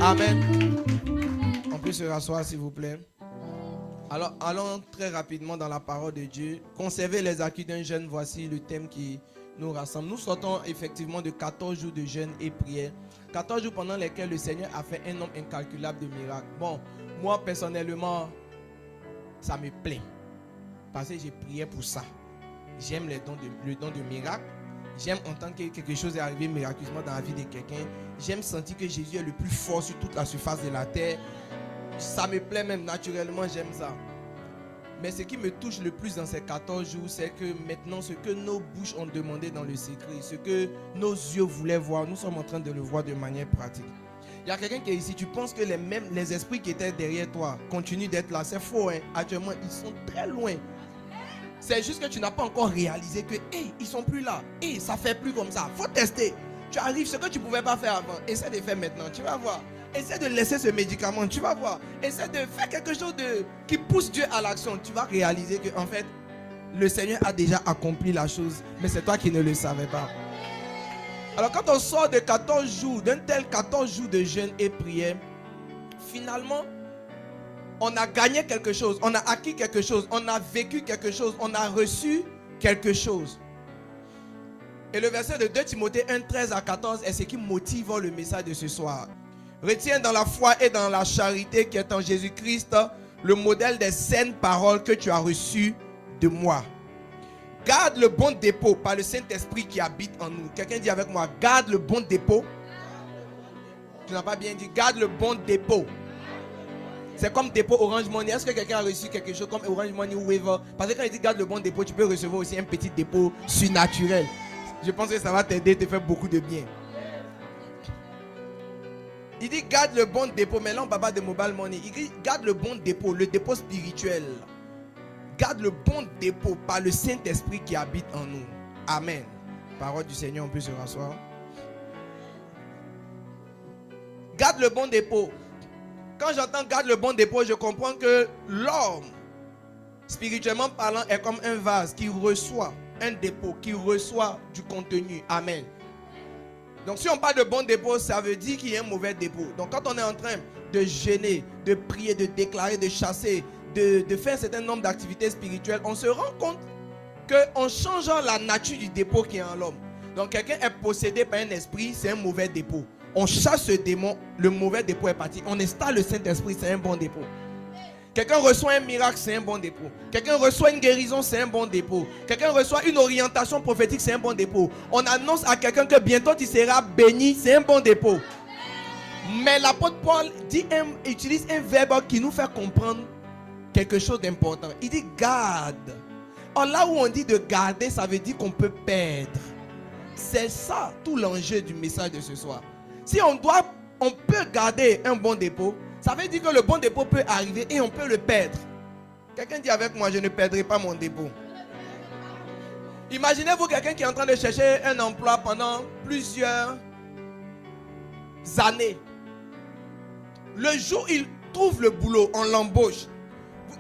Amen. On peut se rasseoir s'il vous plaît. Alors, allons très rapidement dans la parole de Dieu. Conserver les acquis d'un jeûne, voici le thème qui nous rassemble. Nous sortons effectivement de 14 jours de jeûne et prière. 14 jours pendant lesquels le Seigneur a fait un nombre incalculable de miracles. Bon, moi personnellement, ça me plaît. Parce que j'ai prié pour ça. J'aime le don de miracle. J'aime entendre que quelque chose est arrivé miraculeusement dans la vie de quelqu'un. J'aime sentir que Jésus est le plus fort sur toute la surface de la terre. Ça me plaît même naturellement, j'aime ça. Mais ce qui me touche le plus dans ces 14 jours, c'est que maintenant, ce que nos bouches ont demandé dans le secret, ce que nos yeux voulaient voir, nous sommes en train de le voir de manière pratique. Il y a quelqu'un qui est ici, tu penses que les esprits qui étaient derrière toi continuent d'être là. C'est faux, hein? Actuellement, ils sont très loin. C'est juste que tu n'as pas encore réalisé que ils sont plus là. Ça fait plus comme ça. Faut tester. Tu arrives, ce que tu ne pouvais pas faire avant, essaie de faire maintenant, tu vas voir. Essaie de laisser ce médicament, tu vas voir. Essaie de faire quelque chose qui pousse Dieu à l'action. Tu vas réaliser que en fait, le Seigneur a déjà accompli la chose, mais c'est toi qui ne le savais pas. Alors quand on sort de 14 jours, d'un tel 14 jours de jeûne et prière, finalement, on a gagné quelque chose, on a acquis quelque chose, on a vécu quelque chose, on a reçu quelque chose. Et le verset de 2 Timothée 1, 13 à 14 est ce qui motive le message de ce soir. Retiens dans la foi et dans la charité qui est en Jésus-Christ le modèle des saines paroles que tu as reçues de moi. Garde le bon dépôt par le Saint-Esprit qui habite en nous. Quelqu'un dit avec moi, garde le bon dépôt. Tu n'as pas bien dit, garde le bon dépôt. C'est comme dépôt Orange Money. Est-ce que quelqu'un a reçu quelque chose comme Orange Money ou Waiver? Parce que quand il dit garde le bon dépôt, tu peux recevoir aussi un petit dépôt surnaturel. Je pense que ça va t'aider, te faire beaucoup de bien. Il dit garde le bon dépôt. Mais là on parle pas de mobile money. Il dit garde le bon dépôt, le dépôt spirituel. Garde le bon dépôt par le Saint-Esprit qui habite en nous. Amen. Parole du Seigneur, on peut se rasseoir. Garde le bon dépôt. Quand j'entends garde le bon dépôt, je comprends que l'homme, spirituellement parlant, est comme un vase qui reçoit un dépôt, qui reçoit du contenu. Amen. Donc si on parle de bon dépôt, ça veut dire qu'il y a un mauvais dépôt. Donc quand on est en train de jeûner, de prier, de déclarer, de chasser, de faire un certain nombre d'activités spirituelles, on se rend compte qu'en changeant la nature du dépôt qui est en l'homme. Donc quelqu'un est possédé par un esprit, c'est un mauvais dépôt. On chasse ce démon, le mauvais dépôt est parti. On installe le Saint-Esprit, c'est un bon dépôt. Quelqu'un reçoit un miracle, c'est un bon dépôt. Quelqu'un reçoit une guérison, c'est un bon dépôt. Quelqu'un reçoit une orientation prophétique, c'est un bon dépôt. On annonce à quelqu'un que bientôt tu seras béni, c'est un bon dépôt. Mais l'apôtre Paul utilise un verbe qui nous fait comprendre quelque chose d'important. Il dit garde. Or là où on dit de garder, ça veut dire qu'on peut perdre. C'est ça tout l'enjeu du message de ce soir. Si on peut garder un bon dépôt, ça veut dire que le bon dépôt peut arriver et on peut le perdre. Quelqu'un dit avec moi, je ne perdrai pas mon dépôt. Imaginez-vous quelqu'un qui est en train de chercher un emploi pendant plusieurs années. Le jour où il trouve le boulot, on l'embauche.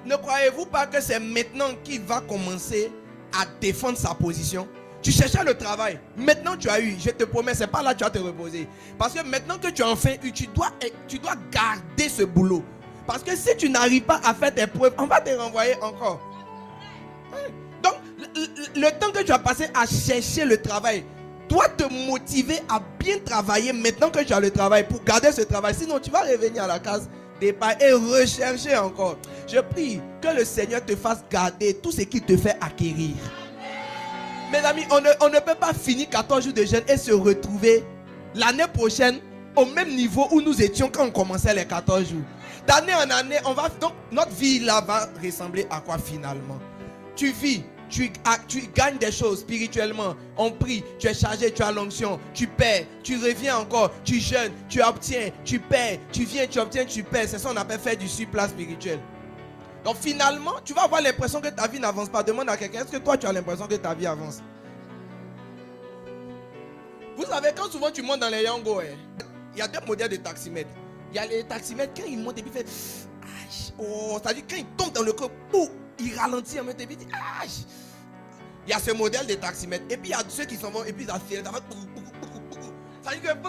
Ne croyez-vous pas que c'est maintenant qu'il va commencer à défendre sa position? Tu cherchais le travail. Maintenant tu as eu. Je te promets, c'est pas là que tu vas te reposer. Parce que maintenant que tu as enfin eu, tu dois garder ce boulot. Parce que si tu n'arrives pas à faire tes preuves, on va te renvoyer encore. Donc, le temps que tu as passé à chercher le travail doit te motiver à bien travailler maintenant que tu as le travail pour garder ce travail. Sinon, tu vas revenir à la case départ et rechercher encore. Je prie que le Seigneur te fasse garder tout ce qu'il te fait acquérir. Mes amis, on ne peut pas finir 14 jours de jeûne et se retrouver l'année prochaine au même niveau où nous étions quand on commençait les 14 jours. D'année en année, donc notre vie là va ressembler à quoi finalement? Tu vis, tu gagnes des choses spirituellement, on prie, tu es chargé, tu as l'onction, tu perds, tu reviens encore, tu jeûnes, tu obtiens, tu perds, tu viens, tu obtiens, tu perds. C'est ça qu'on appelle faire du surplace spirituel. Donc finalement, tu vas avoir l'impression que ta vie n'avance pas. Demande à quelqu'un, est-ce que toi tu as l'impression que ta vie avance? Vous savez, quand souvent tu montes dans les Yango, il y a deux modèles de taximètres. Il y a les taximètres, quand ils montent et puis ils font, c'est-à-dire quand ils tombent dans le creux, ils ralentissent un peu et puis ils disent, il y a ce modèle de taximètre. Et puis il y a ceux qui s'en vont et puis ils accélèrent. Ça veut dire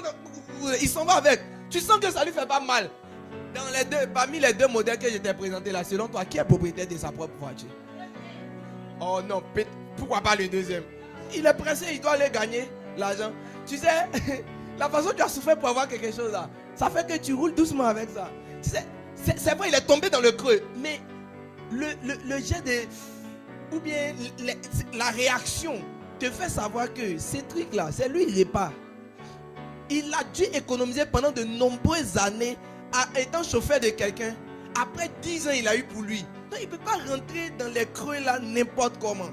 qu'ils s'en vont avec. Tu sens que ça ne lui fait pas mal. Parmi les deux modèles que je t'ai présentés là, selon toi, qui est propriétaire de sa propre voiture? Oh non, pourquoi pas le deuxième? Il est pressé, il doit aller gagner l'argent. Tu sais, la façon dont tu as souffert pour avoir quelque chose là, ça fait que tu roules doucement avec ça. Tu sais, c'est vrai, il est tombé dans le creux, mais le jet de... ou bien la réaction te fait savoir que ces trucs là, c'est lui, il répare. Il a dû économiser pendant de nombreuses années étant chauffeur de quelqu'un. Après 10 ans, il a eu pour lui. Donc, il ne peut pas rentrer dans les creux là n'importe comment.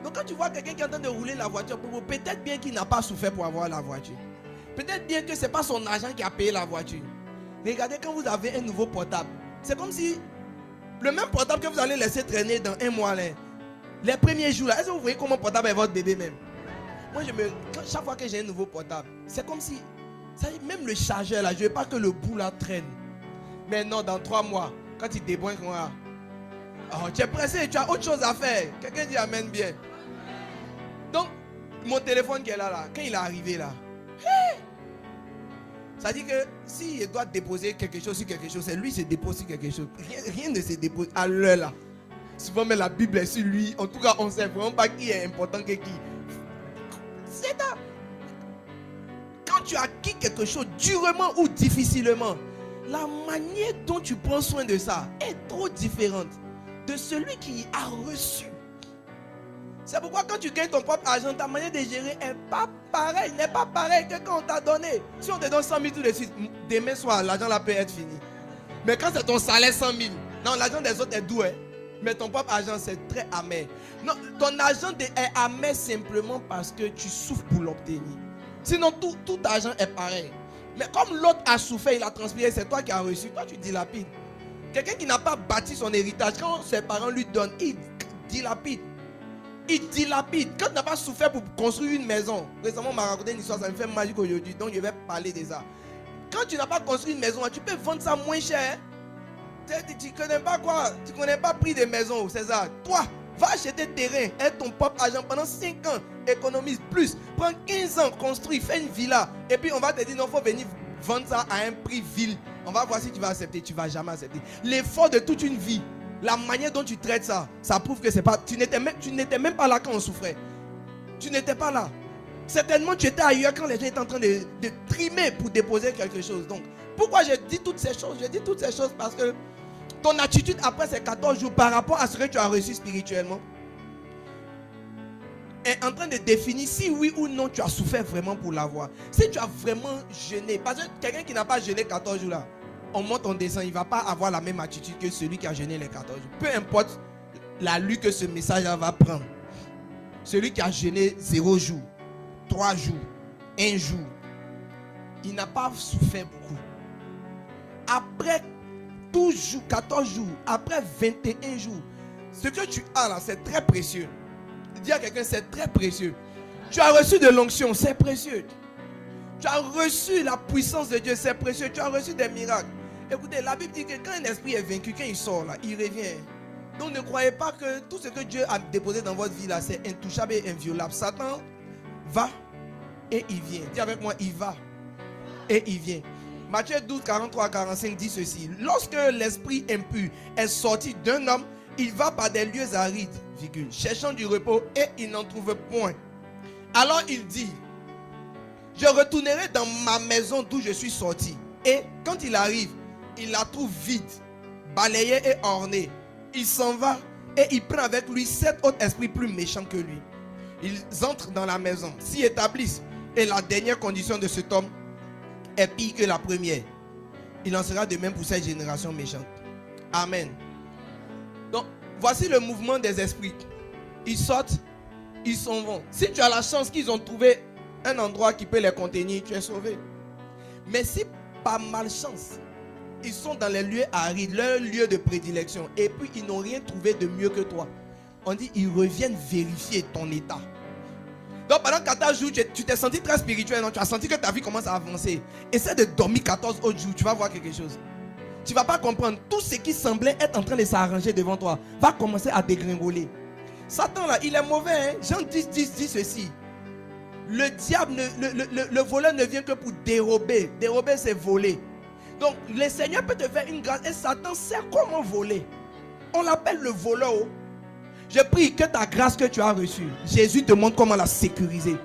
Donc, quand tu vois quelqu'un qui est en train de rouler la voiture, peut-être bien qu'il n'a pas souffert pour avoir la voiture. Peut-être bien que ce n'est pas son agent qui a payé la voiture. Regardez, quand vous avez un nouveau portable, c'est comme si le même portable que vous allez laisser traîner dans un mois, là, les premiers jours, là, est-ce que vous voyez comment portable est votre bébé même? Moi, chaque fois que j'ai un nouveau portable, c'est comme si, même le chargeur, là, je ne veux pas que le bout là traîne. Mais non, dans 3 mois, quand il débranche, oh, tu es pressé, tu as autre chose à faire. Quelqu'un dit amen bien. Donc, mon téléphone qui est là, quand il est arrivé là, ça dit que s'il doit déposer quelque chose sur quelque chose, c'est lui qui se dépose sur quelque chose. Rien ne se dépose à l'heure là. Souvent, mais la Bible est sur lui. En tout cas, on ne sait vraiment pas qui est important que qui. C'est ça. Quand tu as acquis quelque chose durement ou difficilement, la manière dont tu prends soin de ça est trop différente de celui qui a reçu. C'est pourquoi quand tu gagnes ton propre argent, ta manière de gérer n'est pas pareille, que quand on t'a donné. Si on te donne 100 000 tout de suite, demain soir, l'argent là peut être fini. Mais quand c'est ton salaire 100 000, non, l'argent des autres est doux, hein? Mais ton propre argent c'est très amer. Non, ton argent est amer simplement parce que tu souffres pour l'obtenir. Sinon tout argent est pareil. Mais comme l'autre a souffert, il a transpiré, c'est toi qui as reçu, toi tu dilapides. Quelqu'un qui n'a pas bâti son héritage, quand ses parents lui donnent, il dilapide. Il dilapide. Quand tu n'as pas souffert pour construire une maison, récemment on m'a raconté une histoire, ça me fait magique aujourd'hui, donc je vais parler de ça. Quand tu n'as pas construit une maison, tu peux vendre ça moins cher. Tu ne connais pas quoi? Tu ne connais pas prix des maisons, c'est ça. Toi, va acheter terrain, aide ton propre argent pendant 5 ans, économise plus. Prends 15 ans, construis, fais une villa. Et puis on va te dire, non, il faut venir vendre ça à un prix vil. On va voir si tu vas accepter. Tu ne vas jamais accepter. L'effort de toute une vie, la manière dont tu traites ça, ça prouve que c'est pas. Tu n'étais même pas là quand on souffrait. Tu n'étais pas là. Certainement, tu étais ailleurs quand les gens étaient en train de trimer pour déposer quelque chose. Donc, pourquoi je dis toutes ces choses? Je dis toutes ces choses parce que ton attitude après ces 14 jours par rapport à ce que tu as reçu spirituellement est en train de définir si oui ou non tu as souffert vraiment pour l'avoir. Si tu as vraiment jeûné, parce que quelqu'un qui n'a pas jeûné 14 jours là, on monte, on descend, il ne va pas avoir la même attitude que celui qui a jeûné les 14 jours. Peu importe la lutte que ce message va prendre. Celui qui a jeûné 0 jour, 3 jours, 1 jour, il n'a pas souffert beaucoup. Après 12 jours, 14 jours, après 21 jours, ce que tu as là, c'est très précieux. Dis à quelqu'un, c'est très précieux. Tu as reçu de l'onction, c'est précieux. Tu as reçu la puissance de Dieu, c'est précieux. Tu as reçu des miracles. Écoutez, la Bible dit que quand un esprit est vaincu, quand il sort là, il revient. Donc ne croyez pas que tout ce que Dieu a déposé dans votre vie là, c'est intouchable et inviolable. Satan va et il vient. Dis avec moi, il va et il vient. Matthieu 12, 43 à 45 dit ceci. Lorsque l'esprit impur est sorti d'un homme, il va par des lieux arides, cherchant du repos, et il n'en trouve point. Alors il dit, je retournerai dans ma maison d'où je suis sorti. Et quand il arrive, il la trouve vide, balayée et ornée. Il s'en va et il prend avec lui 7 autres esprits plus méchants que lui. Ils entrent dans la maison, s'y établissent, et la dernière condition de cet homme est pire que la première. Il en sera de même pour cette génération méchante. Amen. Donc, voici le mouvement des esprits. Ils sortent, ils s'en vont. Si tu as la chance qu'ils ont trouvé un endroit qui peut les contenir, tu es sauvé. Mais si par malchance, ils sont dans les lieux arides, leur lieu de prédilection, et puis ils n'ont rien trouvé de mieux que toi, on dit ils reviennent vérifier ton état. Donc pendant 14 jours, tu t'es senti très spirituel, non? Tu as senti que ta vie commence à avancer. Essaie de dormir 14 autres jours, tu vas voir quelque chose. Tu ne vas pas comprendre. Tout ce qui semblait être en train de s'arranger devant toi va commencer à dégringoler. Satan là, il est mauvais. Hein? Jean 10 dit ceci. Le diable, le voleur ne vient que pour dérober. Dérober, c'est voler. Donc, le Seigneur peut te faire une grâce et Satan sait comment voler. On l'appelle le voleur. Je prie que ta grâce que tu as reçue, Jésus te montre comment la sécuriser.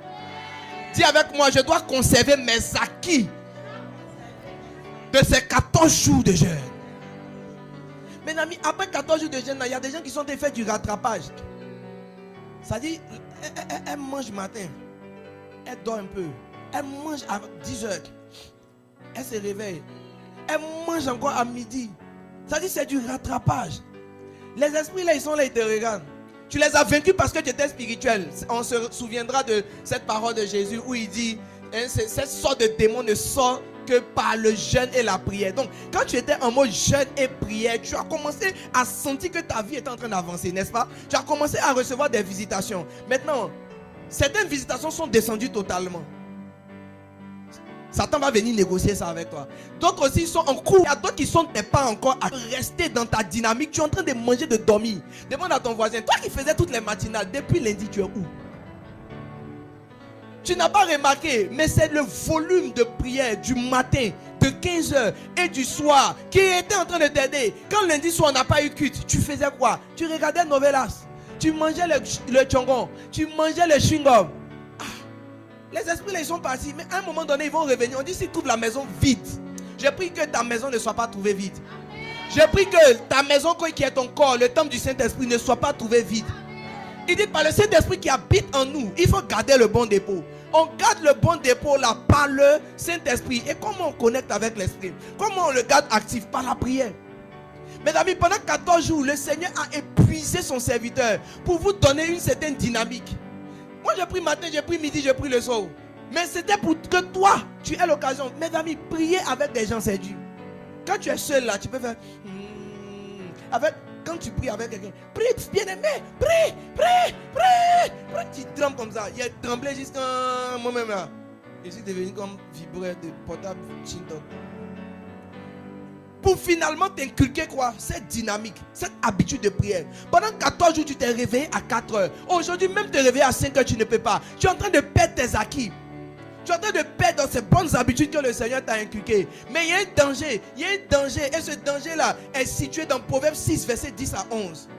Dis avec moi, je dois conserver mes acquis de ces 14 jours de jeûne. Mes amis, après 14 jours de jeûne, il y a des gens qui sont fait du rattrapage. Ça dit, elle mange matin, elle dort un peu, elle mange à 10 heures, elle se réveille, elle mange encore à midi. Ça dit, c'est du rattrapage. Les esprits là, ils sont là, ils te regardent. Tu les as vaincus parce que tu étais spirituel. On se souviendra de cette parole de Jésus où il dit, cette sorte de démon ne sort que par le jeûne et la prière. Donc, quand tu étais en mode jeûne et prière, tu as commencé à sentir que ta vie était en train d'avancer, n'est-ce pas? Tu as commencé à recevoir des visitations. Maintenant, certaines visitations sont descendues totalement. Satan va venir négocier ça avec toi. D'autres aussi sont en cours. Il y a d'autres qui sont pas encore à rester dans ta dynamique. Tu es en train de manger, de dormir. Demande à ton voisin, toi qui faisais toutes les matinales, depuis lundi, tu es où? Tu n'as pas remarqué, mais c'est le volume de prière du matin, de 15h et du soir qui était en train de t'aider. Quand lundi soir on n'a pas eu culte, tu faisais quoi? Tu regardais Novelas, tu mangeais le tchongon, tu mangeais le chewing-gum. Les esprits là, ils sont partis, mais à un moment donné ils vont revenir. On dit si tu trouves la maison vide, j'ai pris que ta maison ne soit pas trouvée vide. J'ai pris que ta maison qui est ton corps, le temple du Saint-Esprit ne soit pas trouvé vide. Il dit par le Saint-Esprit qui habite en nous, il faut garder le bon dépôt. On garde le bon dépôt là par le Saint-Esprit. Et comment on connecte avec l'Esprit? Comment on le garde actif? Par la prière. Mes amis, pendant 14 jours, le Seigneur a épuisé son serviteur pour vous donner une certaine dynamique. Moi j'ai pris matin, j'ai pris midi, j'ai pris le soir. Mais c'était pour que toi, tu aies l'occasion. Mes amis, prier avec des gens c'est dur. Quand tu es seul là, tu peux faire quand tu pries avec quelqu'un, prie bien aimé, prie. Tu trembles comme ça. Il a tremblé jusqu'à moi-même là. Je suis devenu comme vibreur de portable Chinton. Pour finalement t'inculquer quoi? Cette dynamique, cette habitude de prière. Pendant 14 jours, tu t'es réveillé à 4 heures. Aujourd'hui, même te réveiller à 5 heures, tu ne peux pas. Tu es en train de perdre tes acquis. Tu es en train de perdre dans ces bonnes habitudes que le Seigneur t'a inculquées. Mais il y a un danger. Et ce danger-là est situé dans Proverbe 6, verset 10 à 11.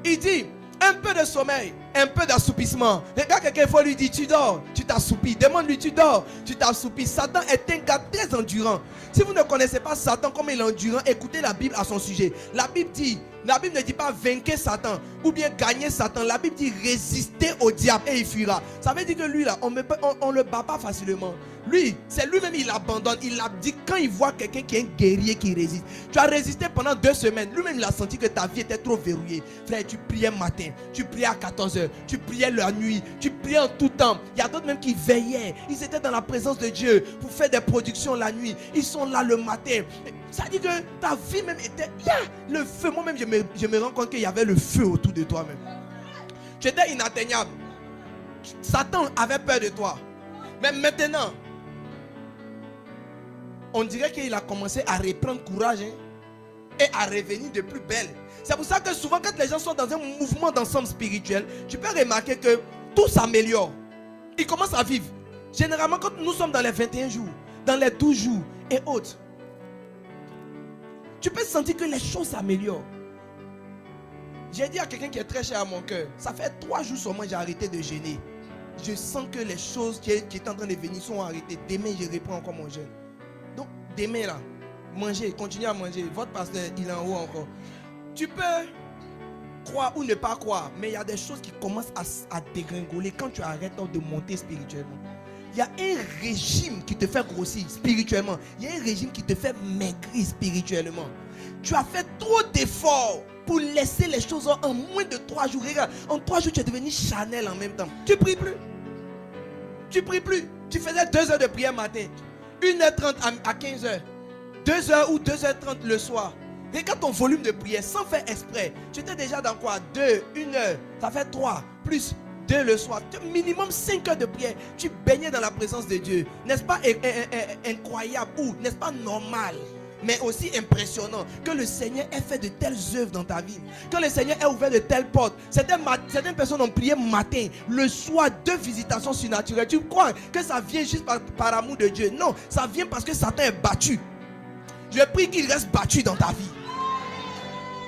Il dit, un peu de sommeil, un peu d'assoupissement. Regarde quelqu'un, il faut lui dire, tu dors, tu t'assoupis. Demande-lui, tu dors, tu t'assoupis. Satan est un gars très endurant. Si vous ne connaissez pas Satan comme il est endurant, écoutez la Bible à son sujet. La Bible ne dit pas vaincre Satan ou bien gagner Satan. La Bible dit résister au diable et il fuira. Ça veut dire que lui là, on ne le bat pas facilement. Lui, c'est lui-même, il abandonne. Il abdique quand il voit quelqu'un qui est un guerrier qui résiste. Tu as résisté pendant 2 semaines. Lui-même, il a senti que ta vie était trop verrouillée. Frère, tu priais matin, tu priais à 14h, tu priais la nuit, tu priais en tout temps. Il y a d'autres même qui veillaient. Ils étaient dans la présence de Dieu pour faire des productions la nuit. Ils sont là le matin. Ça dit que ta vie même était... le feu. Moi-même, je me rends compte qu'il y avait le feu autour de toi-même. Tu étais inatteignable. Satan avait peur de toi. Mais maintenant, on dirait qu'il a commencé à reprendre courage et à revenir de plus belle. C'est pour ça que souvent quand les gens sont dans un mouvement d'ensemble spirituel, tu peux remarquer que tout s'améliore. Ils commencent à vivre. Généralement quand nous sommes dans les 21 jours, dans les 12 jours et autres, tu peux sentir que les choses s'améliorent. J'ai dit à quelqu'un qui est très cher à mon cœur, ça fait 3 jours seulement j'ai arrêté de jeûner. Je sens que les choses qui étaient en train de venir sont arrêtées. Demain je reprends encore mon jeûne. Donc demain là, mangez, continuez à manger. Votre pasteur il est en haut encore. Tu peux croire ou ne pas croire, mais il y a des choses qui commencent à dégringoler quand tu arrêtes de monter spirituellement. Il y a un régime qui te fait grossir spirituellement. Il y a un régime qui te fait maigrir spirituellement. Tu as fait trop d'efforts pour laisser les choses en moins de 3 jours. Regarde, en 3 jours, tu es devenu charnel en même temps. Tu ne pries plus. Tu pries plus. Tu faisais 2 heures de prière matin, 1h30 à 15h, 2h ou 2h30 le soir. Regarde ton volume de prière sans faire exprès. Tu étais déjà dans quoi? 2, 1 heure. Ça fait 3 plus 2 le soir. Minimum 5 heures de prière. Tu baignais dans la présence de Dieu. N'est-ce pas incroyable ou n'est-ce pas normal? Mais aussi impressionnant que le Seigneur ait fait de telles œuvres dans ta vie, que le Seigneur ait ouvert de telles portes. Certaines personnes ont prié matin, le soir, 2 visitations surnaturelles. Tu crois que ça vient juste par amour de Dieu? Non, ça vient parce que Satan est battu. Je prie qu'il reste battu dans ta vie.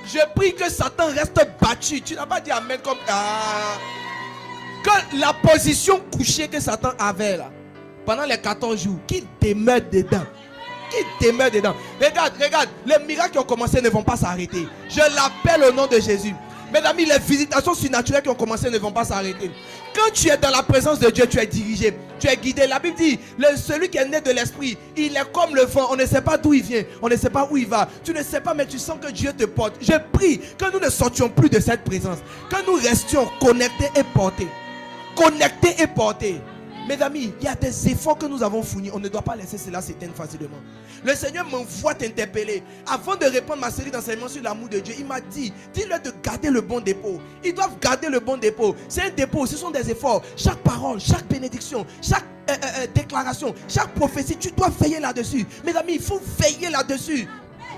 Je prie que Satan reste battu. Tu n'as pas dit amen comme... Que la position couchée que Satan avait là, pendant les 14 jours, qu'il demeure dedans. Qu'il demeure dedans. Regarde, les miracles qui ont commencé ne vont pas s'arrêter. Je l'appelle au nom de Jésus. Mes amis, les visitations surnaturelles qui ont commencé ne vont pas s'arrêter. Quand tu es dans la présence de Dieu, tu es dirigé, tu es guidé. La Bible dit, celui qui est né de l'esprit, il est comme le vent. On ne sait pas d'où il vient, on ne sait pas où il va. Tu ne sais pas, mais tu sens que Dieu te porte. Je prie que nous ne sortions plus de cette présence, que nous restions connectés et portés. Connectés et portés. Mes amis, il y a des efforts que nous avons fournis. On ne doit pas laisser cela s'éteindre facilement. Le Seigneur m'envoie t'interpeller. Avant de répondre ma série d'enseignements sur l'amour de Dieu, il m'a dit, dis-leur de garder le bon dépôt. Ils doivent garder le bon dépôt. C'est un dépôt, ce sont des efforts. Chaque parole, chaque bénédiction, chaque déclaration, chaque prophétie, tu dois veiller là-dessus. Mes amis, il faut veiller là-dessus.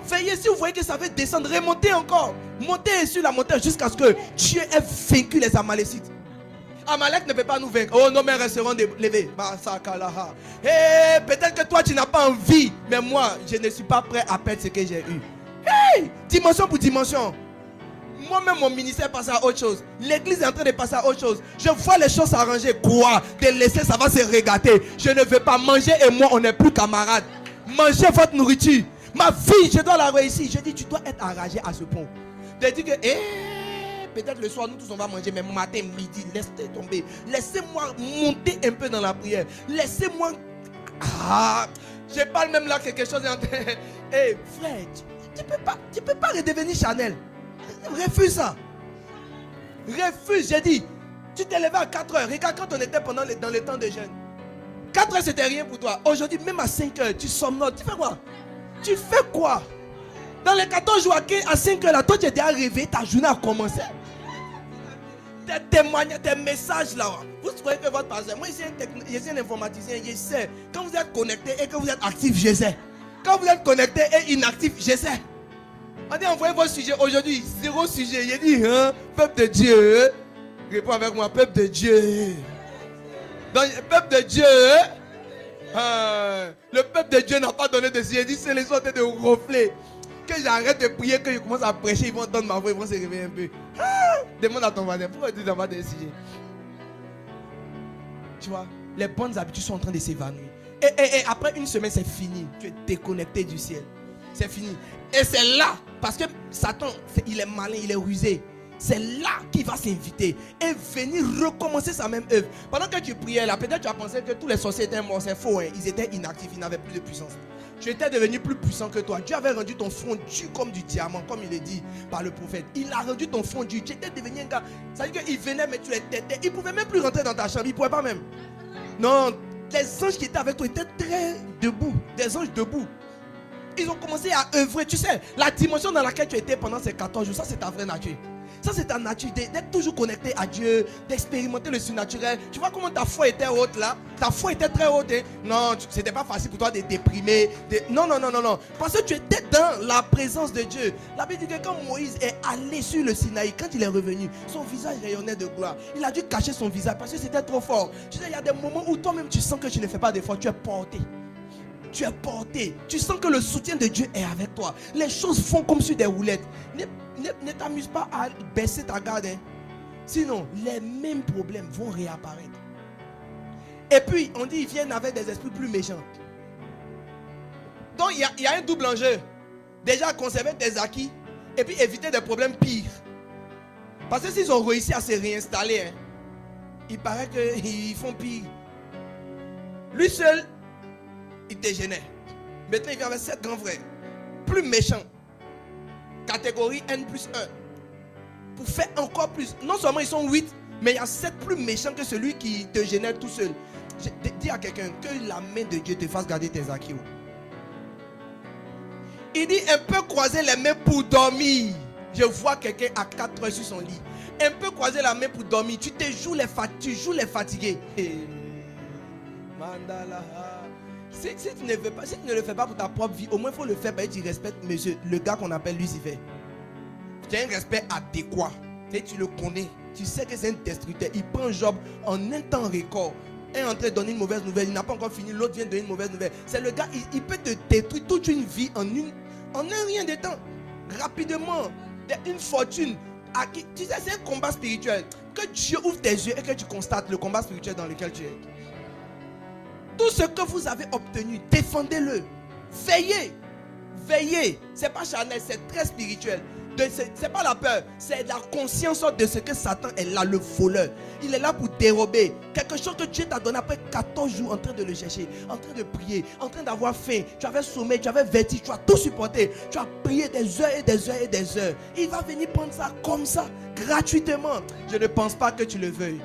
Veillez, si vous voyez que ça veut descendre, remontez encore. Montez sur la montagne jusqu'à ce que Dieu ait vaincu les Amalécites. Amalek ne peut pas nous vaincre. Oh, nos mains resteront levées. Peut-être que toi tu n'as pas envie, mais moi je ne suis pas prêt à perdre ce que j'ai eu. Hey, dimension pour dimension. Moi-même mon ministère passe à autre chose. L'église est en train de passer à autre chose. Je vois les choses s'arranger. Quoi? De laisser, ça va se régater. Je ne veux pas manger et moi on n'est plus camarades. Mangez votre nourriture. Ma vie, je dois la réussir. Je dis, tu dois être enragé à ce point. De dire que, peut-être le soir, nous tous on va manger, mais matin, midi, laissez tomber. Laissez-moi monter un peu dans la prière. Laissez-moi... je parle même là quelque chose. Hey, frère, tu peux pas redevenir Chanel. Refuse ça. Refuse, j'ai dit. Tu t'es levé à 4 heures. Regarde quand on était dans le temps de jeûne. 4 heures, c'était rien pour toi. Aujourd'hui, même à 5 heures, tu somnoles. Tu fais quoi? Tu fais quoi? Dans les 14 jours à 5 heures, là, toi, tu es déjà réveillé, ta journée a commencé. Tes témoignages, tes messages là. Vous croyez que votre pasteur, moi, je suis un informaticien, je sais. Quand vous êtes connecté et que vous êtes actif, je sais. Quand vous êtes connecté et inactif, je sais. On dit envoyez vos sujets. Aujourd'hui, 0 sujet. J'ai dit, hein, peuple de Dieu. Réponds avec moi, peuple de Dieu. Donc, peuple de Dieu. Le peuple de Dieu n'a pas donné de sujet. J'ai dit, c'est les autres de ronfler. Que j'arrête de prier, que je commence à prêcher, ils vont entendre ma voix, ils vont se réveiller un peu. Demande à ton voisin, pourquoi tu n'as pas de sujet? Tu vois, les bonnes habitudes sont en train de s'évanouir. Et après une semaine, c'est fini. Tu es déconnecté du ciel. C'est fini. Et c'est là, parce que Satan, il est malin, il est rusé. C'est là qu'il va s'inviter et venir recommencer sa même œuvre. Pendant que tu priais là, peut-être tu as pensé que tous les sorciers étaient morts. C'est faux, hein? Ils étaient inactifs, ils n'avaient plus de puissance. Tu étais devenu plus puissant que toi. Dieu avait rendu ton front dur comme du diamant, comme il est dit par le prophète. Il a rendu ton front dur. Tu étais devenu un gars. Ça veut dire qu'il venait, mais tu les têtais. Il ne pouvait même plus rentrer dans ta chambre. Il ne pouvait pas même. Non, les anges qui étaient avec toi étaient très debout. Des anges debout. Ils ont commencé à œuvrer. Tu sais, la dimension dans laquelle tu étais pendant ces 14 jours, ça c'est ta vraie nature. Ça c'est ta nature d'être toujours connecté à Dieu, d'expérimenter le surnaturel. Tu vois comment ta foi était haute là? Ta foi était très haute. Hein? Non, c'était pas facile pour toi de déprimer. Non. Parce que tu étais dans la présence de Dieu. La Bible dit que quand Moïse est allé sur le Sinaï, quand il est revenu, son visage rayonnait de gloire. Il a dû cacher son visage parce que c'était trop fort. Tu sais, il y a des moments où toi-même tu sens que tu ne fais pas d'effort, tu es porté. Tu es porté. Tu sens que le soutien de Dieu est avec toi. Les choses font comme sur des roulettes. Ne t'amuse pas à baisser ta garde. Hein. Sinon, les mêmes problèmes vont réapparaître. Et puis, on dit qu'ils viennent avec des esprits plus méchants. Donc, il y a un double enjeu. Déjà, conserver tes acquis et puis éviter des problèmes pires. Parce que s'ils ont réussi à se réinstaller, hein, il paraît qu'ils font pire. Lui seul, il dégénère. Maintenant, il vient avec 7 grands frères. Plus méchants. Catégorie N+1. Pour faire encore plus. Non seulement ils sont 8, mais il y a 7 plus méchants que celui qui te génère tout seul. Dis à quelqu'un que la main de Dieu te fasse garder tes acquis. Il dit un peu croiser les mains pour dormir. Je vois quelqu'un à 4 heures sur son lit. Un peu croiser la main pour dormir. Tu joues les fatigués. Mandala. Si tu ne le fais pas pour ta propre vie, au moins il faut le faire parce que tu respectes monsieur, le gars qu'on appelle Lucifer. Tu as un respect adéquat. Tu le connais. Tu sais que c'est un destructeur. Il prend Job en un temps record. Un est en train de donner une mauvaise nouvelle. Il n'a pas encore fini. L'autre vient de donner une mauvaise nouvelle. C'est le gars, il peut te détruire toute une vie en une En un rien de temps, rapidement, une fortune. Tu sais, c'est un combat spirituel. Que Dieu ouvre tes yeux et que tu constates le combat spirituel dans lequel tu es. Tout ce que vous avez obtenu, défendez-le. Veillez. Veillez. C'est pas charnel, c'est très spirituel. C'est pas la peur, c'est la conscience de ce que Satan est là, le voleur. Il est là pour dérober quelque chose que Dieu t'a donné après 14 jours en train de le chercher, en train de prier, en train d'avoir faim. Tu avais sommeil, tu avais vertige, tu as tout supporté. Tu as prié des heures et des heures et des heures. Il va venir prendre ça comme ça, gratuitement. Je ne pense pas que tu le veuilles.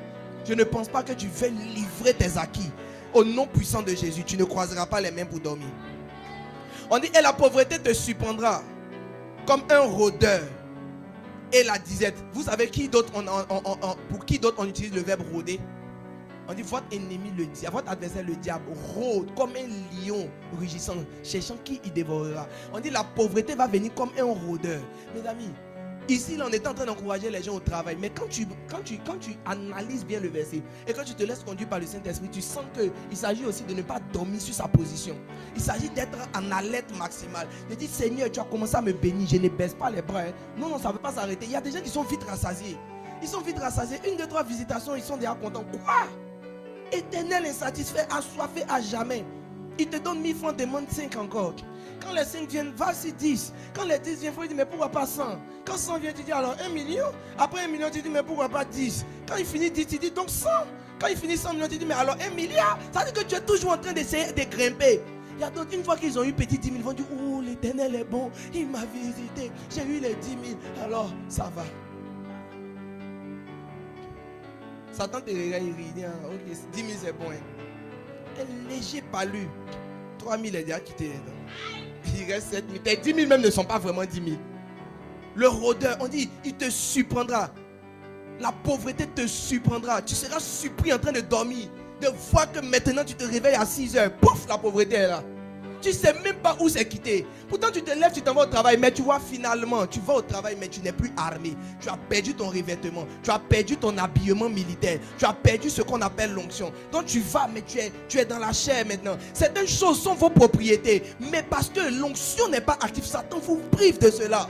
Je ne pense pas que tu veuilles livrer tes acquis. Au nom puissant de Jésus, tu ne croiseras pas les mains pour dormir. On dit, et la pauvreté te surprendra comme un rôdeur et la disette. Vous savez qui d'autre pour qui d'autre on utilise le verbe rôder? On dit votre ennemi le diable, votre adversaire le diable rôde comme un lion rugissant, cherchant qui il dévorera. On dit la pauvreté va venir comme un rôdeur. Mes amis, ici là, on est en train d'encourager les gens au travail, mais quand tu analyses bien le verset et quand tu te laisses conduire par le Saint-Esprit, tu sens qu'il s'agit aussi de ne pas dormir sur sa position. Il s'agit d'être en alerte maximale. Je dis, Seigneur, tu as commencé à me bénir, je ne baisse pas les bras. Non, ça ne veut pas s'arrêter. Il y a des gens qui sont vite rassasiés. Ils sont vite rassasiés. 1, 2, 3 visitations, ils sont déjà contents. Quoi? Éternel insatisfait, assoiffé à jamais. Il te donne 1000 francs, demande 5 encore. Quand les 5 viennent, va sur 10. Quand les 10 viennent, il faut dire, mais pourquoi pas 100? Quand 100 vient, tu dis alors 1 million. Après 1 million, tu dis, mais pourquoi pas 10? Quand il finit 10, tu dis donc 100. Quand il finit 100 millions, tu dis, mais alors 1 milliard. Ça veut dire que tu es toujours en train d'essayer de grimper. Il y a d'autres, une fois qu'ils ont eu petit 10 000, ils vont dire, oh, l'Éternel est bon. Il m'a visité. J'ai eu les 10 000. Alors, ça va. Satan te regarde, il rit. Ok, 10 000 c'est bon. Hein. Un léger palu. 3 000 est déjà quitté. Il reste 7 000. Tes 10 000 même ne sont pas vraiment 10 000. Le rôdeur, on dit, il te surprendra. La pauvreté te surprendra. Tu seras surpris en train de dormir. De voir que maintenant tu te réveilles à 6 heures. Pouf, la pauvreté est là. Tu ne sais même pas où c'est quitté. Pourtant tu te lèves, tu t'en vas au travail. Mais tu vois finalement, tu vas au travail mais tu n'es plus armé. Tu as perdu ton revêtement. Tu as perdu ton habillement militaire. Tu as perdu ce qu'on appelle l'onction. Donc tu vas mais tu es dans la chair maintenant. Certaines choses sont vos propriétés. Mais parce que l'onction n'est pas active, Satan vous prive de cela.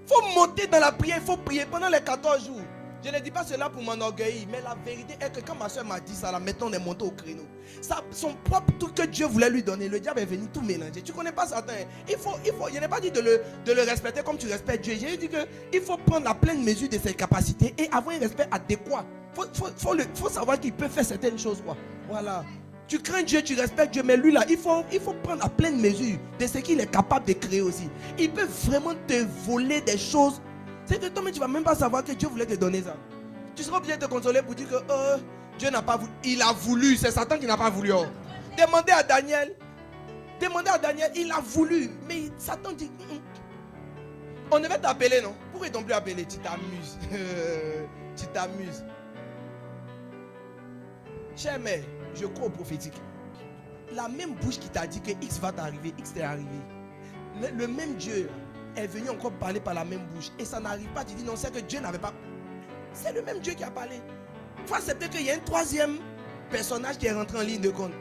Il faut monter dans la prière. Il faut prier pendant les 14 jours. Je ne dis pas cela pour m'enorgueillir, mais la vérité est que quand ma soeur m'a dit ça, là, maintenant on est monté au créneau. Ça, son propre tout que Dieu voulait lui donner, le diable est venu tout mélanger. Tu ne connais pas Satan. Il faut, je n'ai pas dit de le respecter comme tu respectes Dieu. J'ai dit qu'il faut prendre la pleine mesure de ses capacités et avoir un respect adéquat. Il faut savoir qu'il peut faire certaines choses. Quoi. Voilà. Tu crains Dieu, tu respectes Dieu, mais lui là, il faut prendre la pleine mesure de ce qu'il est capable de créer aussi. Il peut vraiment te voler des choses. C'est que toi-même tu ne vas même pas savoir que Dieu voulait te donner ça. Tu seras obligé de te consoler pour dire que Dieu n'a pas voulu. Il a voulu, c'est Satan qui n'a pas voulu. Demandez à Daniel, il a voulu. Mais Satan dit, on devait t'appeler, non? Pourquoi ils t'ont plus appelé? Tu t'amuses. Tu t'amuses. Chère mère, je crois au prophétique. La même bouche qui t'a dit que X va t'arriver, X t'est arrivé. Le même Dieu est venu encore parler par la même bouche. Et ça n'arrive pas. Tu dis non, c'est que Dieu n'avait pas. C'est le même Dieu qui a parlé. Il faut accepter qu'il y a un troisième personnage qui est rentré en ligne de compte.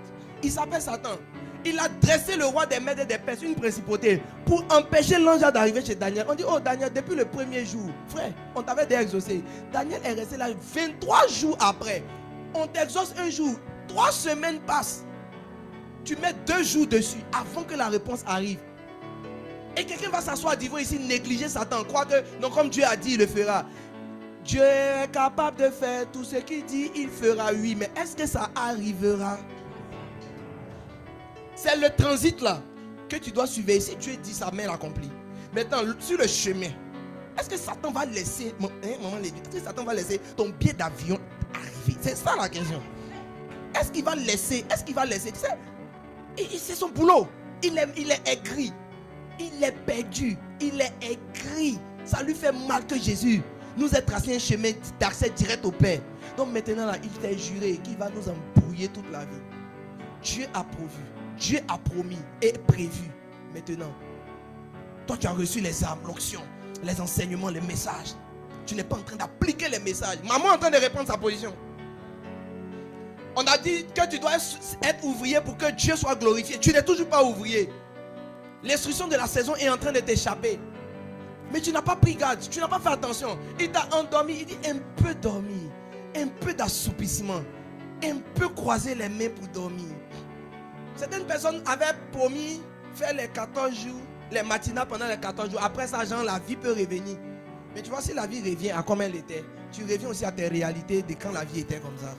Il s'appelle Satan. Il a dressé le roi des maîtres et des pères, une principauté, pour empêcher l'ange d'arriver chez Daniel. On dit, oh Daniel, depuis le premier jour, frère, on t'avait déjà exaucé. Daniel est resté là 23 jours après. On t'exauce un jour, 3 semaines passent. Tu mets 2 jours dessus avant que la réponse arrive. Et quelqu'un va s'asseoir devant ici, négliger Satan, croire que, non, comme Dieu a dit, il le fera. Dieu est capable de faire tout ce qu'il dit, il fera, oui. Mais est-ce que ça arrivera? C'est le transit là que tu dois suivre. Si Dieu dit sa main l'accomplit. Maintenant, sur le chemin, est-ce que Satan va laisser, est-ce que Satan va laisser ton billet d'avion arriver? C'est ça la question. Est-ce qu'il va laisser? Tu sais, c'est son boulot. Il est aigri. Il est perdu. Il est aigri. Ça lui fait mal que Jésus nous ait tracé un chemin d'accès direct au Père. Donc maintenant, là, il t'a juré qu'il va nous embrouiller toute la vie. Dieu a pourvu. Dieu a promis et prévu. Maintenant, toi, tu as reçu les armes, l'onction, les enseignements, les messages. Tu n'es pas en train d'appliquer les messages. Maman est en train de répondre sa position. On a dit que tu dois être ouvrier pour que Dieu soit glorifié. Tu n'es toujours pas ouvrier. L'instruction de la saison est en train de t'échapper. Mais tu n'as pas pris garde, tu n'as pas fait attention. Il t'a endormi, il dit un peu dormir, un peu d'assoupissement, un peu croiser les mains pour dormir. Certaines personnes avaient promis faire les 14 jours, les matinales pendant les 14 jours. Après ça, genre, la vie peut revenir. Mais tu vois, si la vie revient à comme elle était, tu reviens aussi à tes réalités de quand la vie était comme ça.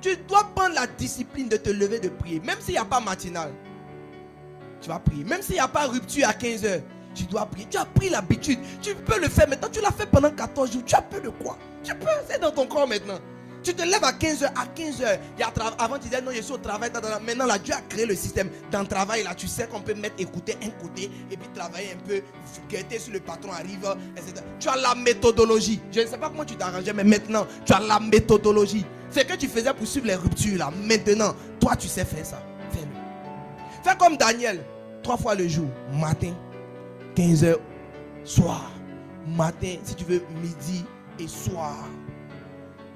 Tu dois prendre la discipline de te lever de prier. Même s'il n'y a pas matinale, tu vas prier. Même s'il n'y a pas rupture à 15h, tu dois prier. Tu as pris l'habitude. Tu peux le faire maintenant. Tu l'as fait pendant 14 jours. Tu as peur de quoi? Tu peux, c'est dans ton corps maintenant. Tu te lèves à 15h. À 15h, avant tu disais non, je suis au travail. Maintenant, là, Dieu a créé le système. Dans le travail, là, tu sais qu'on peut mettre écouter un côté et puis travailler un peu, guetter sur le patron arrive, etc. Tu as la méthodologie. Je ne sais pas comment tu t'arrangeais, mais maintenant, tu as la méthodologie. C'est que tu faisais pour suivre les ruptures, là. Maintenant, toi, tu sais faire ça. Fais-le. Fais comme Daniel. 3 fois le jour. Matin, 15h, soir. Matin, si tu veux, midi et soir.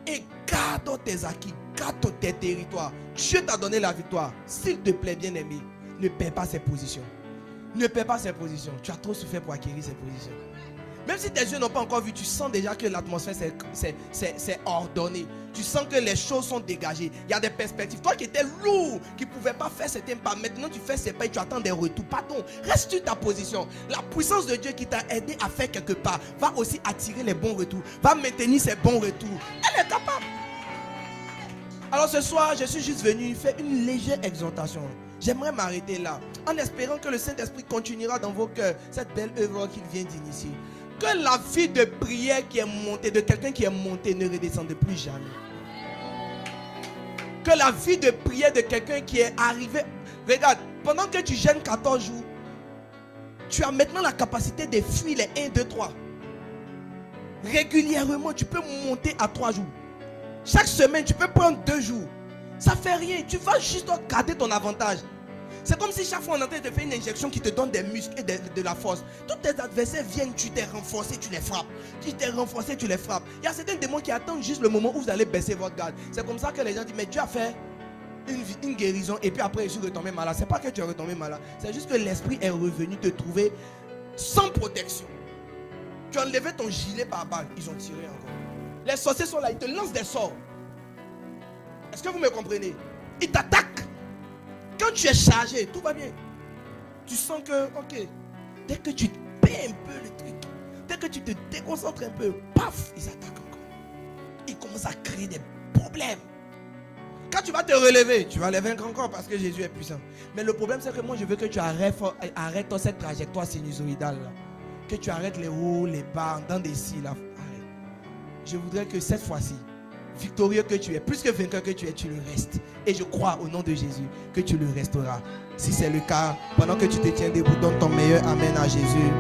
Et garde tes acquis, garde tes territoires. Dieu t'a donné la victoire. S'il te plaît, bien-aimé, ne perds pas ses positions. Ne perds pas ses positions. Tu as trop souffert pour acquérir ces positions. Même si tes yeux n'ont pas encore vu, tu sens déjà que l'atmosphère c'est ordonné. Tu sens que les choses sont dégagées. Il y a des perspectives. Toi qui étais lourd, qui ne pouvais pas faire certains pas, maintenant tu fais ces pas et tu attends des retours. Pardon, reste sur ta position. La puissance de Dieu qui t'a aidé à faire quelque part va aussi attirer les bons retours, va maintenir ces bons retours. Elle est capable. Alors ce soir, je suis juste venu faire une légère exhortation. J'aimerais m'arrêter là, en espérant que le Saint-Esprit continuera dans vos cœurs cette belle œuvre qu'il vient d'initier. Que la vie de prière qui est montée, de quelqu'un qui est monté, ne redescende plus jamais. Que la vie de prière de quelqu'un qui est arrivé. Regarde, pendant que tu jeûnes 14 jours, tu as maintenant la capacité de fuir les 1, 2, 3. Régulièrement, tu peux monter à 3 jours. Chaque semaine, tu peux prendre 2 jours. Ça fait rien. Tu vas juste garder ton avantage. C'est comme si chaque fois on est en train de te faire une injection qui te donne des muscles et de la force. Tous tes adversaires viennent, tu t'es renforcé, tu les frappes. Tu t'es renforcé, tu les frappes. Il y a certains démons qui attendent juste le moment où vous allez baisser votre garde. C'est comme ça que les gens disent, mais Dieu a fait une guérison et puis après je suis retombé malade. C'est pas que tu es retombé malade. C'est juste que l'esprit est revenu te trouver sans protection. Tu as enlevé ton gilet par balle, ils ont tiré encore. Les sorciers sont là, ils te lancent des sorts. Est-ce que vous me comprenez? Ils t'attaquent. Quand tu es chargé, tout va bien. Tu sens que, ok, dès que tu paies un peu le truc, dès que tu te déconcentres un peu, paf, ils attaquent encore. Ils commencent à créer des problèmes. Quand tu vas te relever, tu vas les vaincre encore parce que Jésus est puissant. Mais le problème, c'est que moi, je veux que tu arrêtes cette trajectoire sinusoïdale là. Que tu arrêtes les hauts, les bas, dans des cils là. Arrête. Je voudrais que cette fois-ci, victorieux que tu es, plus que vainqueur que tu es, tu le restes. Et je crois au nom de Jésus que tu le resteras. Si c'est le cas, pendant que tu te tiens debout, donne ton meilleur amen à Jésus.